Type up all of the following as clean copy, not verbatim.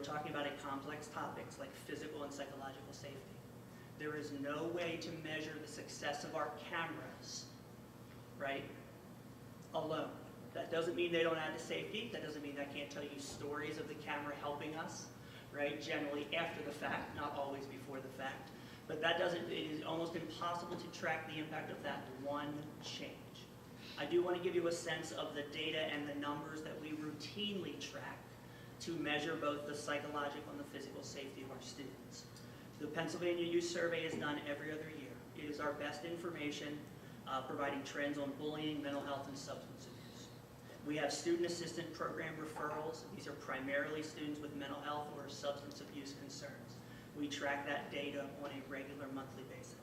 are talking about a complex topics like physical and psychological safety. There is no way to measure the success of our cameras, right, alone. That doesn't mean they don't add to safety. That doesn't mean I can't tell you stories of the camera helping us, right, generally after the fact, not always before the fact. But that doesn't, it is almost impossible to track the impact of that one change. I do want to give you a sense of the data and the numbers that we routinely track to measure both the psychological and the physical safety of our students. The Pennsylvania Youth Survey is done every other year. It is our best information, providing trends on bullying, mental health, and substance abuse. We have student assistant program referrals. These are primarily students with mental health or substance abuse concerns. We track that data on a regular monthly basis.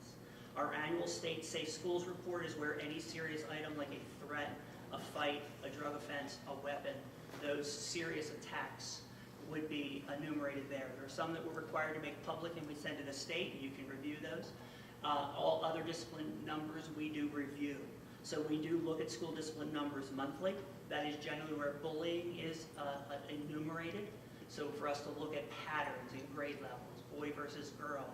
Our annual State Safe Schools report is where any serious item like a threat, a fight, a drug offense, a weapon, those serious attacks would be enumerated there. There are some that we're required to make public and we send to the state, and you can review those. All other discipline numbers we do review. So we do look at school discipline numbers monthly. That is generally where bullying is enumerated. So for us to look at patterns in grade levels, boy versus girl,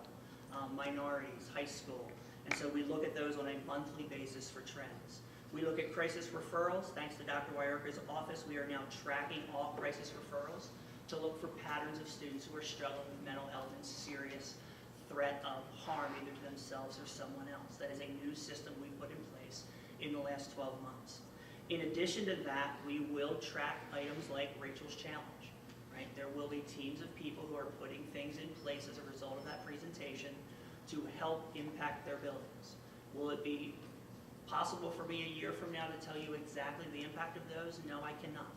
minorities, high school. And so we look at those on a monthly basis for trends. We look at crisis referrals. Thanks to Dr. Wyerker's office, we are now tracking all crisis referrals to look for patterns of students who are struggling with mental health and serious threat of harm either to themselves or someone else. That is a new system we put in place in the last 12 months. In addition to that, we will track items like Rachel's Challenge. Right? There will be teams of people who are putting things in place as a result of that presentation to help impact their buildings. Will it be possible for me a year from now to tell you exactly the impact of those? No, I cannot.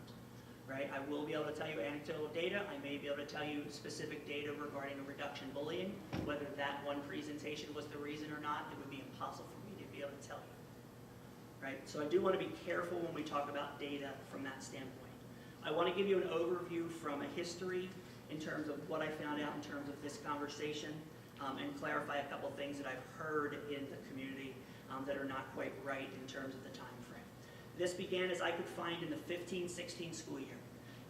Right? I will be able to tell you anecdotal data. I may be able to tell you specific data regarding a reduction in bullying. Whether that one presentation was the reason or not, it would be impossible for me to be able to tell you. Right? So I do want to be careful when we talk about data from that standpoint. I want to give you an overview from a history in terms of what I found out in terms of this conversation and clarify a couple things that I've heard in the community that are not quite right in terms of the time frame. This began, as I could find, in the 15-16 school year.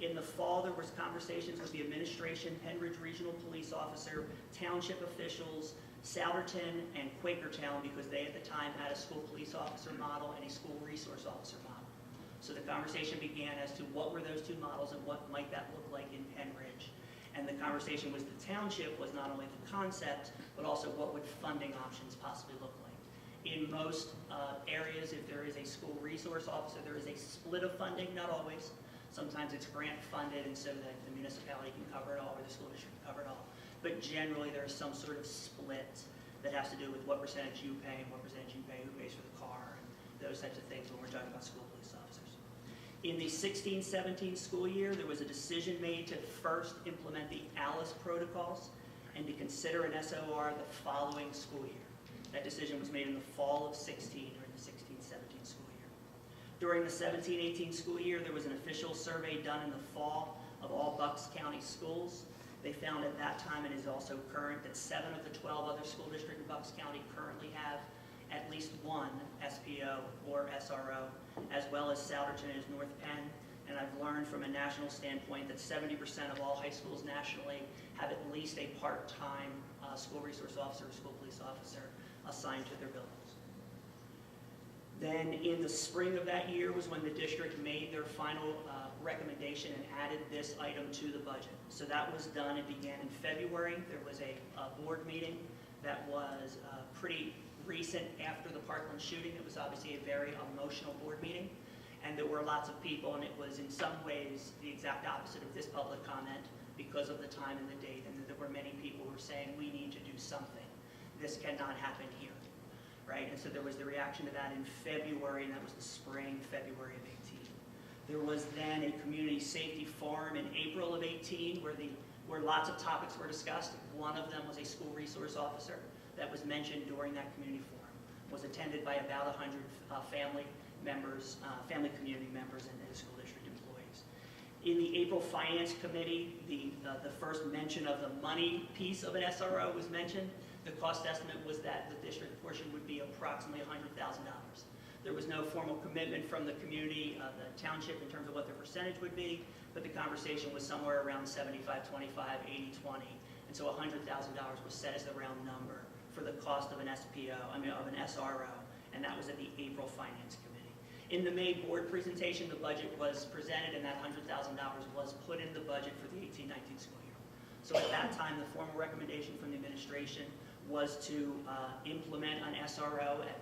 In the fall, there was conversations with the administration, Pennridge Regional Police Officer, township officials, Souderton, and Quakertown, because they at the time had a school police officer model and a school resource officer model. So the conversation began as to what were those two models and what might that look like in Pennridge. And the conversation was the township was not only the concept, but also what would funding options possibly look like. In most areas, if there is a school resource officer, there is a split of funding, not always. Sometimes it's grant funded, and so that the municipality can cover it all or the school district can cover it all. But generally, there is some sort of split that has to do with what percentage you pay and what percentage you pay, who pays for the car, and those types of things when we're talking about school police officers. In the 16-17 school year, there was a decision made to first implement the ALICE protocols and to consider an SOR the following school year. That decision was made in the fall of 16 during the 16-17 school year. During the 17-18 school year, there was an official survey done in the fall of all Bucks County schools. They found at that time, and is also current, that 7 of the 12 other school districts in Bucks County currently have at least one SPO or SRO, as well as Souderton is North Penn. And I've learned from a national standpoint that 70% of all high schools nationally have at least a part-time school resource officer or school police officer assigned to their buildings. Then in the spring of that year was when the district made their final recommendation and added this item to the budget. So that was done. It began in February. There was a board meeting that was pretty recent after the Parkland shooting. It was obviously a very emotional board meeting, and there were lots of people, and it was in some ways the exact opposite of this public comment because of the time and the date, and there were many people who were saying we need to do something. This cannot happen here, right? And so there was the reaction to that in February, and that was the spring, February of 18. There was then a community safety forum in April of 18 where lots of topics were discussed. One of them was a school resource officer that was mentioned during that community forum. It was attended by about 100 family members, family community members, and school district employees. In the April Finance Committee, the first mention of the money piece of an SRO was mentioned. The cost estimate was that the district portion would be approximately $100,000. There was no formal commitment from the community, the township, in terms of what the percentage would be, but the conversation was somewhere around 75-25, 80-20, and so $100,000 was set as the round number for the cost of an SRO, and that was at the April Finance Committee. In the May board presentation, the budget was presented, and that $100,000 was put in the budget for the 18-19 school year. So at that time, the formal recommendation from the administration was to implement an SRO at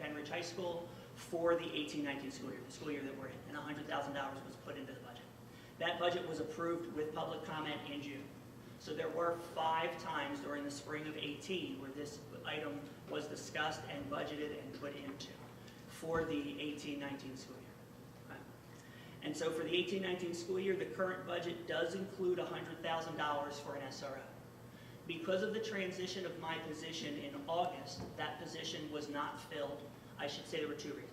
Penridge High School for the 18-19 school year, the school year that we're in, and $100,000 was put into the budget. That budget was approved with public comment in June. So there were 5 times during the spring of 18 where this item was discussed and budgeted and put into for the 18-19 school year. Okay. And so for the 18-19 school year, the current budget does include $100,000 for an SRO. Because of the transition of my position in August, that position was not filled. I should say there were 2 reasons.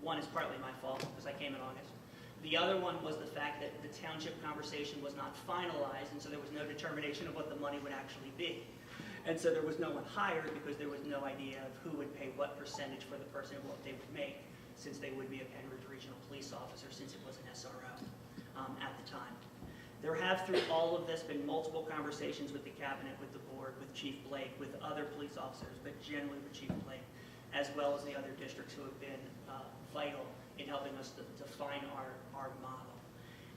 One is partly my fault because I came in August. The other one was the fact that the township conversation was not finalized, and so there was no determination of what the money would actually be. And so there was no one hired because there was no idea of who would pay what percentage for the person and what they would make, since they would be a Penridge Regional Police Officer, since it was an SRO at the time. There have, through all of this, been multiple conversations with the cabinet, with the board, with Chief Blake, with other police officers, but generally with Chief Blake, as well as the other districts who have been vital in helping us to define our model.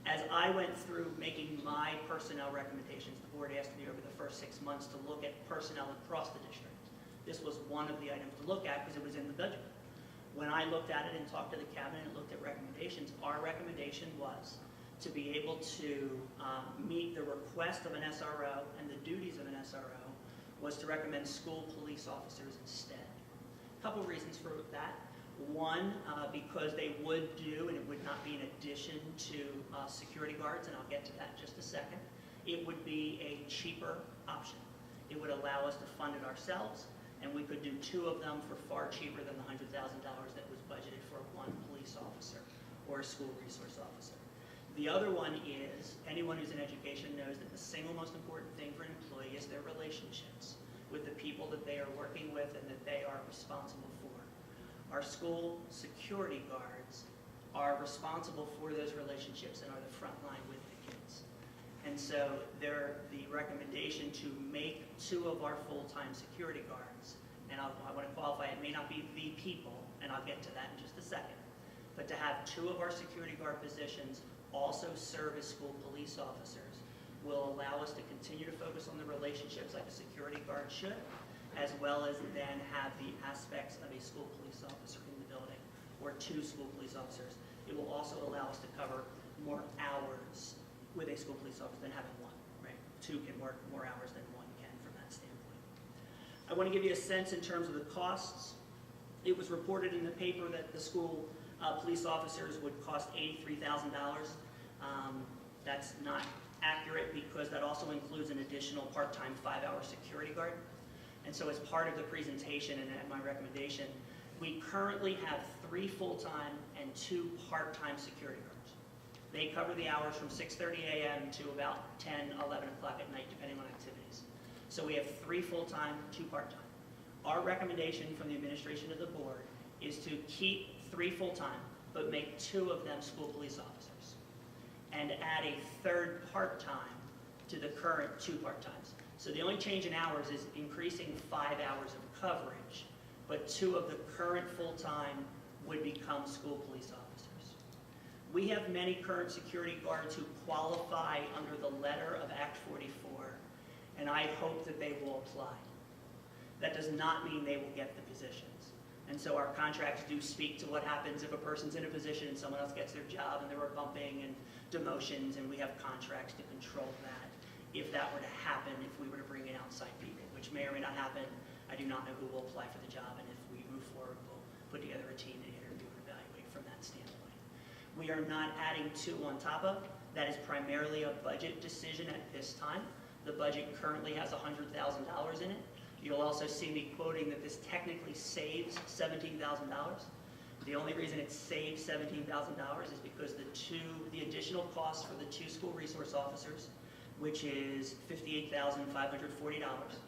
As I went through making my personnel recommendations, the board asked me over the first 6 months to look at personnel across the district. This was one of the items to look at because it was in the budget. When I looked at it and talked to the cabinet and looked at recommendations, our recommendation was to be able to meet the request of an SRO and the duties of an SRO was to recommend school police officers instead. A couple reasons for that. One, because they would do, and it would not be in addition to security guards, and I'll get to that in just a second. It would be a cheaper option. It would allow us to fund it ourselves, and we could do 2 of them for far cheaper than the $100,000 that was budgeted for 1 police officer or a school resource officer. The other one is, anyone who's in education knows that the single most important thing for an employee is their relationships with the people that they are working with and that they are responsible for. Our school security guards are responsible for those relationships and are the front line with the kids. And so the recommendation to make 2 of our full-time security guards, and I want to qualify, it may not be the people, and I'll get to that in just a second, but to have 2 of our security guard positions also serve as school police officers will allow us to continue to focus on the relationships like a security guard should, as well as then have the aspects of a school police officer in the building, or 2 school police officers. It will also allow us to cover more hours with a school police officer than having 1, right? 2 can work more hours than 1 can from that standpoint. I want to give you a sense in terms of the costs. It was reported in the paper that the school police officers would cost $83,000. That's not accurate because that also includes an additional part-time 5-hour security guard. And so as part of the presentation and my recommendation, we currently have 3 full-time and 2 part-time security guards. They cover the hours from 6:30 a.m. to about 10, 11 o'clock at night, depending on activities. So we have 3 full-time, 2 part-time. Our recommendation from the administration of the board is to keep 3 full-time, but make 2 of them school police officers, and add a 3rd part-time to the current 2 part-times. So the only change in hours is increasing 5 hours of coverage, but 2 of the current full-time would become school police officers. We have many current security guards who qualify under the letter of Act 44, and I hope that they will apply. That does not mean they will get the positions. And so our contracts do speak to what happens if a person's in a position and someone else gets their job and there are bumping and demotions, and we have contracts to control that. If that were to happen, if we were to bring in outside people, which may or may not happen, I do not know who will apply for the job, and if we move forward, we'll put together a team to interview and evaluate from that standpoint. We are not adding 2 on top of. That is primarily a budget decision at this time. The budget currently has $100,000 in it. You'll also see me quoting that this technically saves $17,000. The only reason it saves $17,000 is because the additional costs for the 2 school resource officers, which is $58,540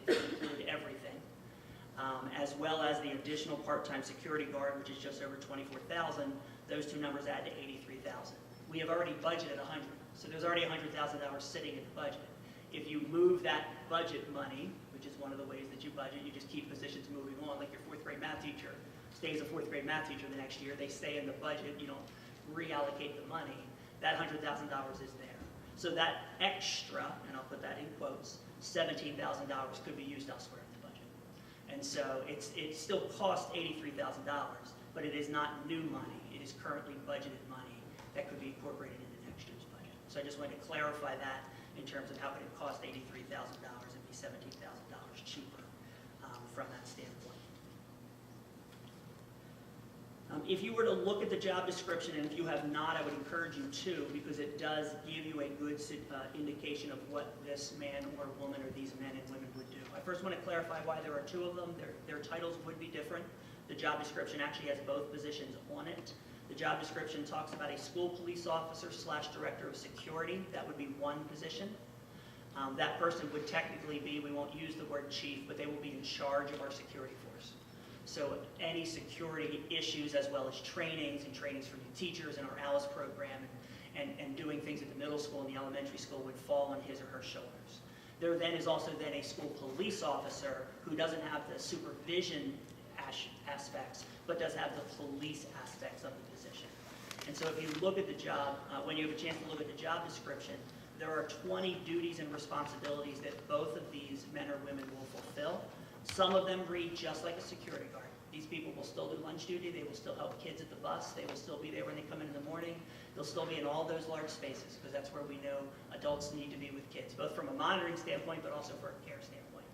if you include everything, as well as the additional part-time security guard, which is just over $24,000. Those 2 numbers add to $83,000. We have already budgeted $100,000. So there's already $100,000 sitting in the budget. If you move that budget money, which is one of the ways that you budget, you just keep positions moving on, like your fourth grade math teacher stays a fourth grade math teacher the next year, they stay in the budget, you don't reallocate the money, that $100,000 is there. So that extra, and I'll put that in quotes, $17,000 could be used elsewhere in the budget. And so it still costs $83,000, but it is not new money. It is currently budgeted money that could be incorporated into next year's budget. So I just wanted to clarify that in terms of how could it cost $83,000 and be $17,000 cheaper from that standpoint. If you were to look at the job description, and if you have not, I would encourage you to, because it does give you a good indication of what this man or woman or these men and women would do. I first want to clarify why there are two of them. Their titles would be different. The job description actually has both positions on it. The job description talks about a school police officer / director of security. That would be one position. That person would technically be, we won't use the word chief, but they will be in charge of our security force. So any security issues as well as trainings and trainings for new teachers in our ALICE program and doing things at the middle school and the elementary school would fall on his or her shoulders. There then is also then a school police officer who doesn't have the supervision aspects, but does have the police aspects of the position. And so if you look at the job, when you have a chance to look at the job description, there are 20 duties and responsibilities that both of these men or women will fulfill. Some of them read just like a security guard. These people will still do lunch duty. They will still help kids at the bus. They will still be there when they come in the morning. They'll still be in all those large spaces because that's where we know adults need to be with kids, both from a monitoring standpoint but also for a care standpoint.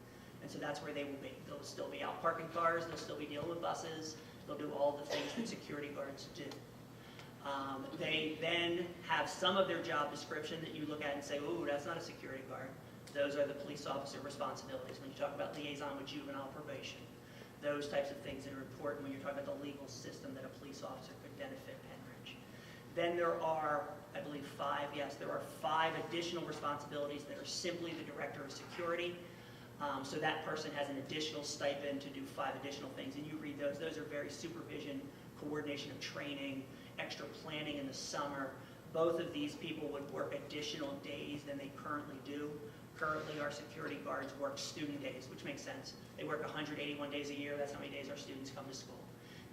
And so that's where they will be. They'll still be out parking cars. They'll still be dealing with buses. They'll do all the things that security guards do. They then have some of their job description that you look at and say, ooh, that's not a security guard. Those are the police officer responsibilities. When you talk about liaison with juvenile probation, those types of things that are important when you're talking about the legal system that a police officer could benefit Pennridge. Then there are, I believe, there are 5 additional responsibilities that are simply the director of security. So that person has an additional stipend to do 5 additional things. And you read those. Those are very supervision, coordination of training, extra planning in the summer. Both of these people would work additional days than they currently do. Currently, our security guards work student days, which makes sense. They work 181 days a year. That's how many days our students come to school.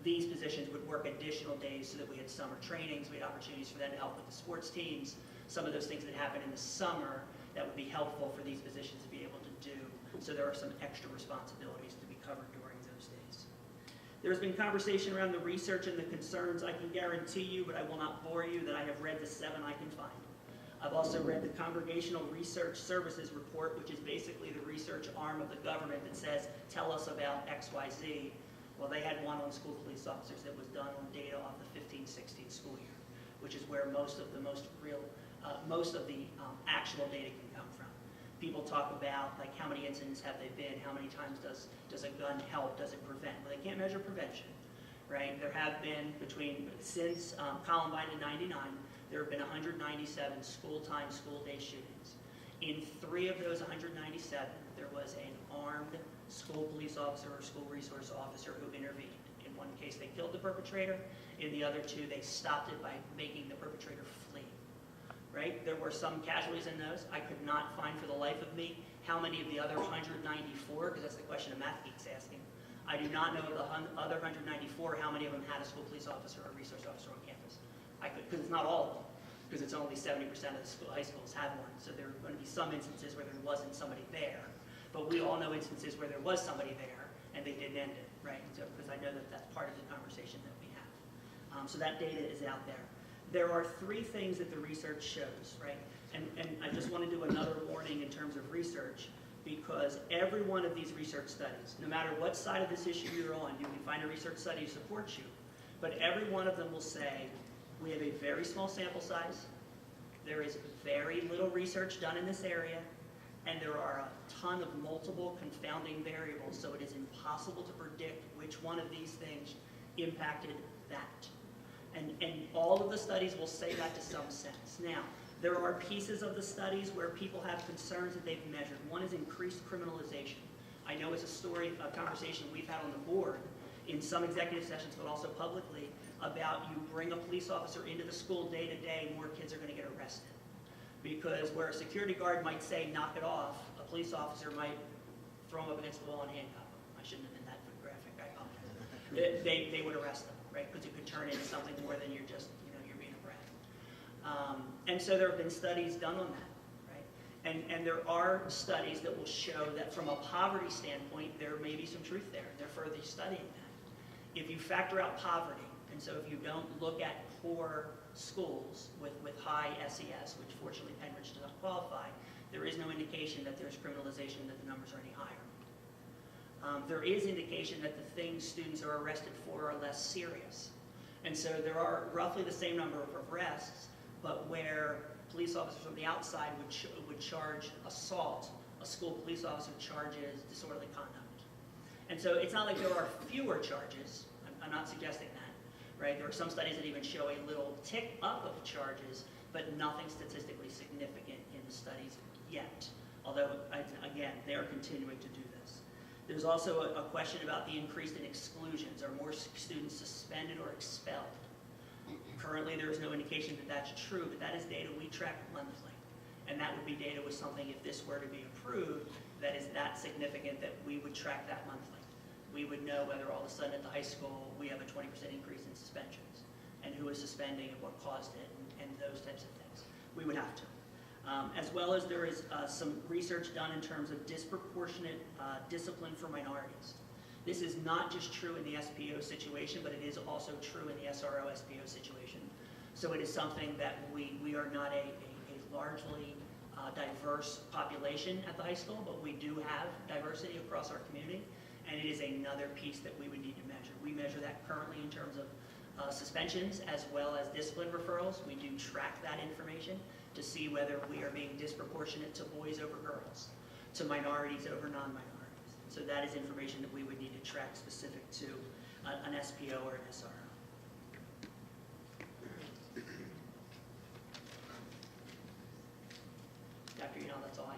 These positions would work additional days so that we had summer trainings. We had opportunities for them to help with the sports teams. Some of those things that happen in the summer that would be helpful for these positions to be able to do. So there are some extra responsibilities to be covered during those days. There's been conversation around the research and the concerns. I can guarantee you, but I will not bore you, that I have read the 7 I can find. I've also read the Congregational Research Services Report, which is basically the research arm of the government that says, tell us about XYZ. Well, they had one on school police officers that was done on data of the 15-16 school year, which is where most of the actual data can come from. People talk about, like, how many incidents have they been? How many times does a gun help? Does it prevent? Well, they can't measure prevention, right? There have been since Columbine in '99, there have been 197 school-time, school-day shootings. In 3 of those 197, there was an armed school police officer or school resource officer who intervened. In one case, they killed the perpetrator. In the other 2, they stopped it by making the perpetrator flee. Right? There were some casualties in those. I could not find for the life of me how many of the other 194, because that's the question a math geek's asking. I do not know of the other 194 how many of them had a school police officer or resource officer on campus. Because it's not all of them, because it's only 70% of the high schools have one. So there are going to be some instances where there wasn't somebody there. But we all know instances where there was somebody there and they didn't end it, right? So, because I know that that's part of the conversation that we have. So that data is out there. There are 3 things that the research shows, right? And I just want to do another warning in terms of research, because every one of these research studies, no matter what side of this issue you're on, you can find a research study to support you, but every one of them will say, we have a very small sample size, there is very little research done in this area, and there are a ton of multiple confounding variables, so it is impossible to predict which one of these things impacted that. And all of the studies will say that to some sense. Now, there are pieces of the studies where people have concerns that they've measured. One is increased criminalization. I know it's a conversation we've had on the board in some executive sessions, but also publicly, about you bring a police officer into the school day to day, more kids are going to get arrested. Because where a security guard might say, knock it off, a police officer might throw them up against the wall and handcuff them. I shouldn't have been that graphic, I apologize. They would arrest them, right? Because it could turn into something more than you're just, you're being a brat. And so there have been studies done on that, right? And there are studies that will show that from a poverty standpoint, there may be some truth there, and they're further studying that. If you factor out poverty, and so if you don't look at poor schools with high SES, which fortunately Penridge does not qualify, there is no indication that there's criminalization, that the numbers are any higher. There is indication that the things students are arrested for are less serious. And so there are roughly the same number of arrests, but where police officers from the outside would charge assault, a school police officer charges disorderly conduct. And so it's not like there are fewer charges. I'm not suggesting that, right? There are some studies that even show a little tick up of charges, but nothing statistically significant in the studies yet. Although, again, they are continuing to do this. There's also a question about the increase in exclusions. Are more students suspended or expelled? Currently, there is no indication that that's true, but that is data we track monthly. And that would be data with something, if this were to be approved, that is that significant that we would track that monthly. We would know whether all of a sudden at the high school we have a 20% increase in suspensions, and who is suspending and what caused it, and those types of things. We would have to. As well as there is some research done in terms of disproportionate discipline for minorities. This is not just true in the SPO situation, but it is also true in the SRO SPO situation. So it is something that we are not a largely diverse population at the high school, but we do have diversity across our community, and it is another piece that we would need to measure. We measure that currently in terms of suspensions as well as discipline referrals. We do track that information to see whether we are being disproportionate to boys over girls, to minorities over non-minorities. So that is information that we would need to track specific to an SPO or an SRO. Dr. Unal, that's all I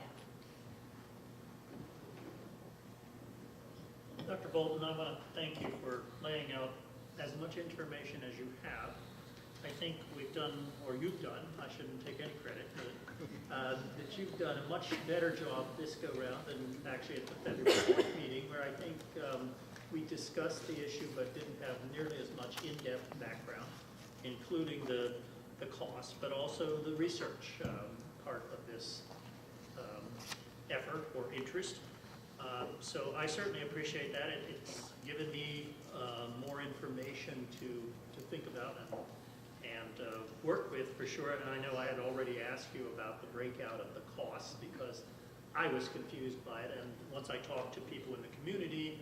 have. Dr. Bolton, I want to thank you for laying out as much information as you have. I think we've done, or you've done, I shouldn't take any credit, but that you've done a much better job this go-round than actually at the February 4th meeting, where I think we discussed the issue but didn't have nearly as much in-depth background, including the cost, but also the research part of this effort or interest. So I certainly appreciate that. It's given me more information to think about and work with for sure. And I know I had already asked you about the breakout of the costs because I was confused by it. And once I talked to people in the community,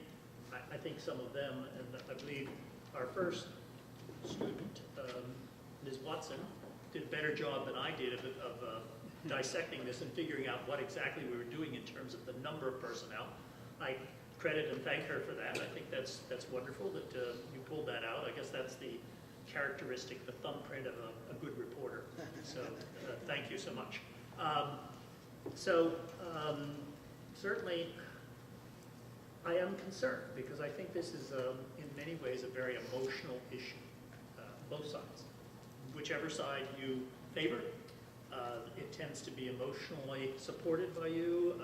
I think some of them, and I believe our first student, Ms. Watson, did a better job than I did of dissecting this and figuring out what exactly we were doing in terms of the number of personnel. I credit and thank her for that. I think that's wonderful that you pulled that out. I guess that's the characteristic, the thumbprint of a good reporter. So thank you so much. Certainly I am concerned because I think this is in many ways a very emotional issue, both sides. Whichever side you favor, it tends to be emotionally supported by you.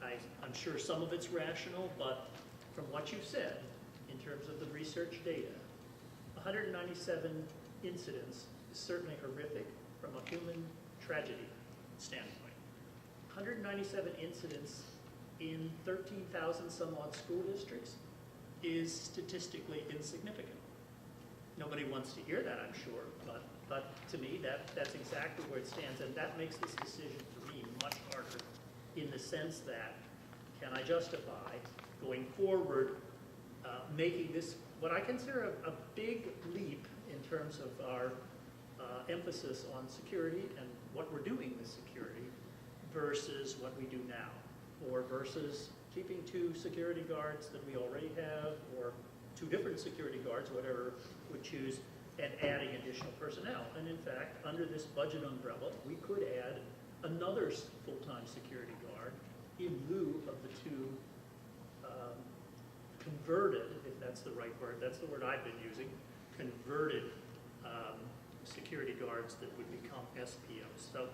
I'm sure some of it's rational, but from what you've said, in terms of the research data, 197 incidents is certainly horrific from a human tragedy standpoint. 197 incidents in 13,000 some odd school districts is statistically insignificant. Nobody wants to hear that, I'm sure, but to me, that's exactly where it stands, and that makes this decision for me much harder in the sense that, can I justify going forward making this what I consider a big leap in terms of our emphasis on security and what we're doing with security versus what we do now, or versus keeping 2 security guards that we already have, or 2 different security guards, whatever would choose, and adding additional personnel. And in fact, under this budget umbrella, we could add another full-time security guard in lieu of the 2 converted, if that's the right word, that's the word I've been using, converted security guards that would become SPOs. So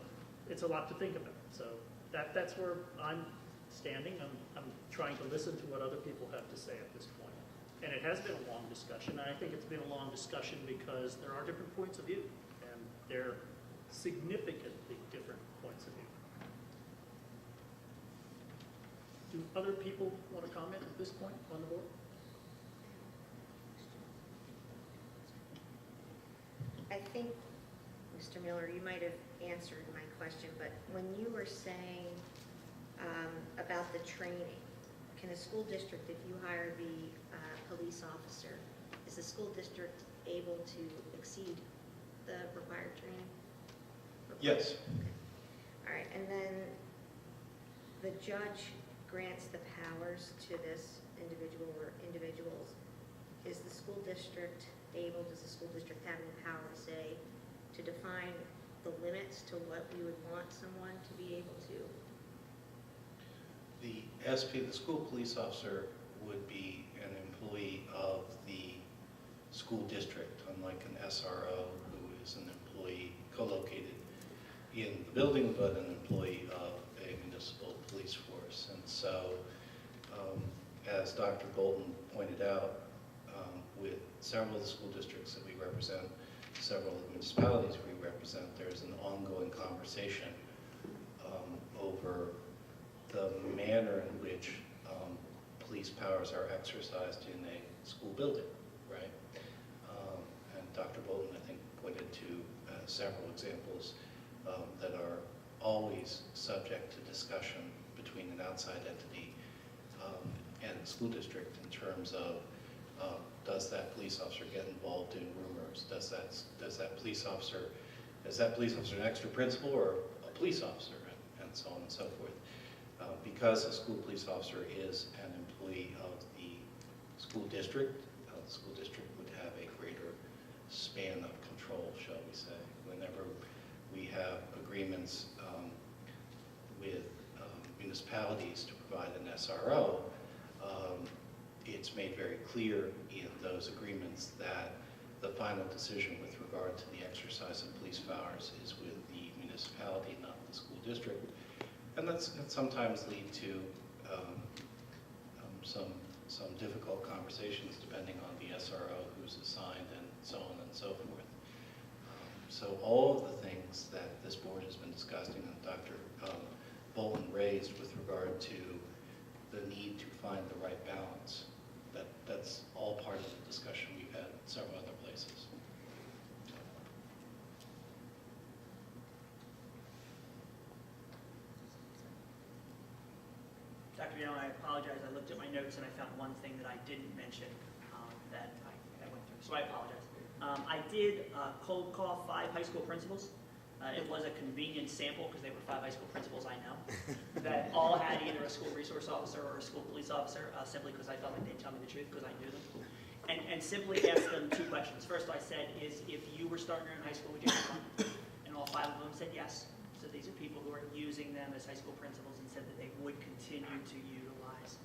it's a lot to think about. So that's where I'm standing. I'm trying to listen to what other people have to say at this point. And it has been a long discussion, and I think it's been a long discussion because there are different points of view, and they're significantly different points of view. Do other people want to comment at this point on the board? I think, Mr. Miller, you might have answered my question, but when you were saying about the training, can a school district, if you hire the police officer, is the school district able to exceed the required training? Yes. All right, and then the judge grants the powers to this individual or individuals. Is the school district able, does the school district have the power to say, to define the limits to what we would want someone to be able to? The SP, the school police officer, would be an employee of the school district, unlike an SRO, who is an employee co-located in the building, but an employee of a municipal police force. And so, as Dr. Bolton pointed out, with several of the school districts that we represent, several of the municipalities we represent, there's an ongoing conversation over the manner in which police powers are exercised in a school building, right? And Dr. Bolton, I think, pointed to several examples that are always subject to discussion between an outside entity and the school district in terms of does that police officer get involved in rumors? Does that police officer, is that police officer an extra principal or a police officer, and so on and so forth. Because a school police officer is an employee of the school district would have a greater span of control, shall we say. Whenever we have agreements with municipalities to provide an SRO, it's made very clear in those agreements that the final decision with regard to the exercise of police powers is with the municipality, not the school district. And that sometimes lead to some difficult conversations depending on the SRO who's assigned and so on and so forth. So all of the things that this board has been discussing and Dr. Bolton raised with regard to the need to find the right balance, that's all part of the discussion we've had in several other places. Dr. Young, I apologize. I looked at my notes and I found one thing that I didn't mention that I went through, so I apologize. I did cold call 5 high school principals. It was a convenient sample because they were 5 high school principals I know that all had either a school resource officer or a school police officer, simply because I felt like they'd tell me the truth because I knew them. And simply asked them 2 questions. First I said is, if you were starting in high school, would you have fun? And all 5 of them said yes. So these are people who are using them as high school principals and said that they would continue to utilize.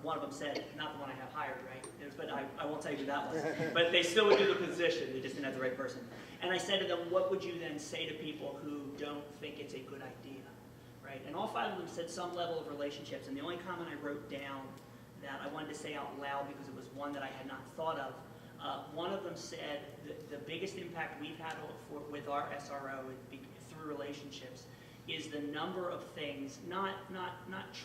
One of them said, not the one I have hired, right? But I won't tell you who that was. But they still would do the position, they just didn't have the right person. And I said to them, what would you then say to people who don't think it's a good idea, right? And all 5 of them said some level of relationships. And the only comment I wrote down that I wanted to say out loud because it was one that I had not thought of, one of them said the biggest impact we've had with our SRO through relationships is the number of things, not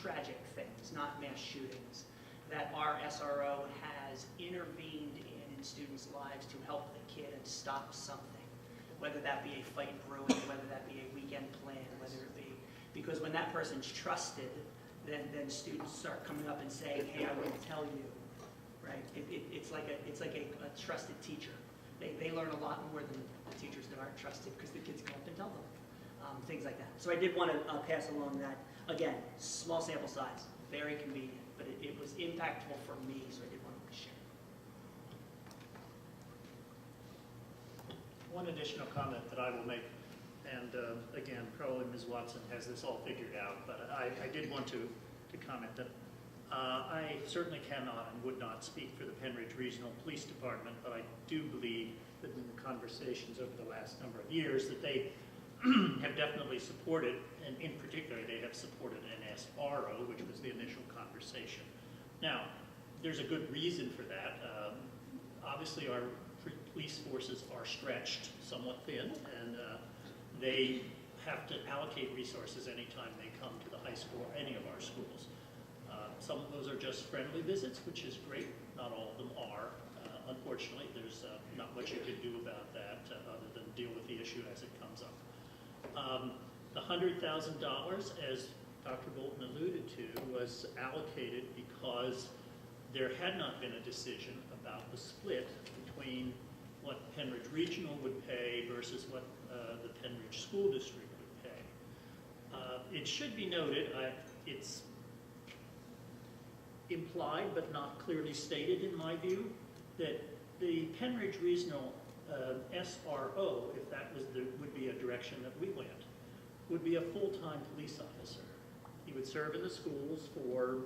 tragic things, not mass shootings, that our SRO has intervened in students' lives to help the kid and stop something, whether that be a fight brewing, whether that be a weekend plan, whether it be, because when that person's trusted, then students start coming up and saying, hey, I will tell you, right? It's like a trusted teacher. They learn a lot more than the teachers that aren't trusted because the kids come up and tell them. Things like that. So I did want to pass along that. Again, small sample size, very convenient, but it was impactful for me, so I did want to share. One additional comment that I will make, and again, probably Ms. Watson has this all figured out, but I did want to comment that I certainly cannot and would not speak for the Pennridge Regional Police Department, but I do believe that in the conversations over the last number of years that they have definitely supported, and in particular, they have supported an SRO, which was the initial conversation. Now, there's a good reason for that. Obviously, our police forces are stretched somewhat thin, and they have to allocate resources anytime they come to the high school or any of our schools. Some of those are just friendly visits, which is great. Not all of them are. Unfortunately, there's not much you can do about that other than deal with the issue as it comes up. The $100,000, as Dr. Bolton alluded to, was allocated because there had not been a decision about the split between what Penridge Regional would pay versus what the Penridge School District would pay. It should be noted, it's implied but not clearly stated in my view, that the Penridge Regional SRO, if that was would be a direction that we went, would be a full-time police officer. He would serve in the schools for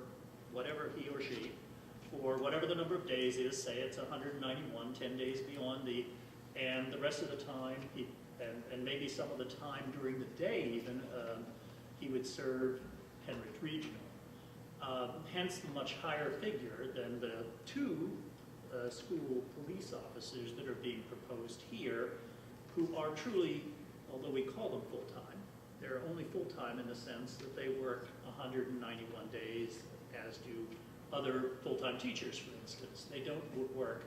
whatever he or she, for whatever the number of days is, say it's 191, 10 days beyond and the rest of the time, and maybe some of the time during the day even, he would serve Penridge Regional. Hence the much higher figure than the two school police officers that are being proposed here, who are truly, although we call them full-time, they're only full-time in the sense that they work 191 days, as do other full-time teachers, for instance. They don't work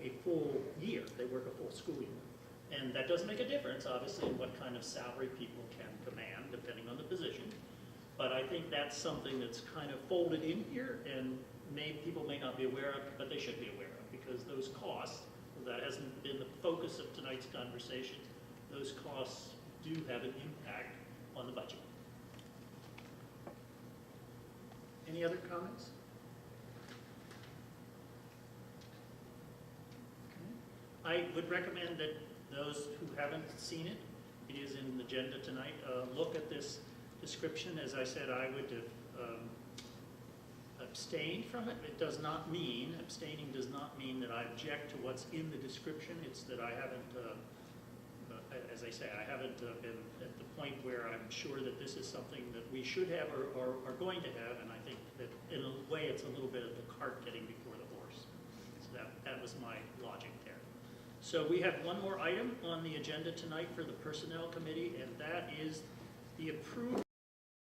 a full year, they work a full school year. And that does make a difference, obviously, in what kind of salary people can command, depending on the position. But I think that's something that's kind of folded in here, and people may not be aware of, but they should be aware of, because those costs, that hasn't been the focus of tonight's conversation, those costs do have an impact on the budget. Any other comments? I would recommend that those who haven't seen it, it is in the agenda tonight, look at this description. As I said, I would have abstained from it. It does not mean, abstaining does not mean that I object to what's in the description. It's that I haven't, as I say, I haven't been at the point where I'm sure that this is something that we should have or are going to have, and I think that in a way it's a little bit of the cart getting before the horse. So that was my logic there. So we have one more item on the agenda tonight for the Personnel Committee, and that is the approval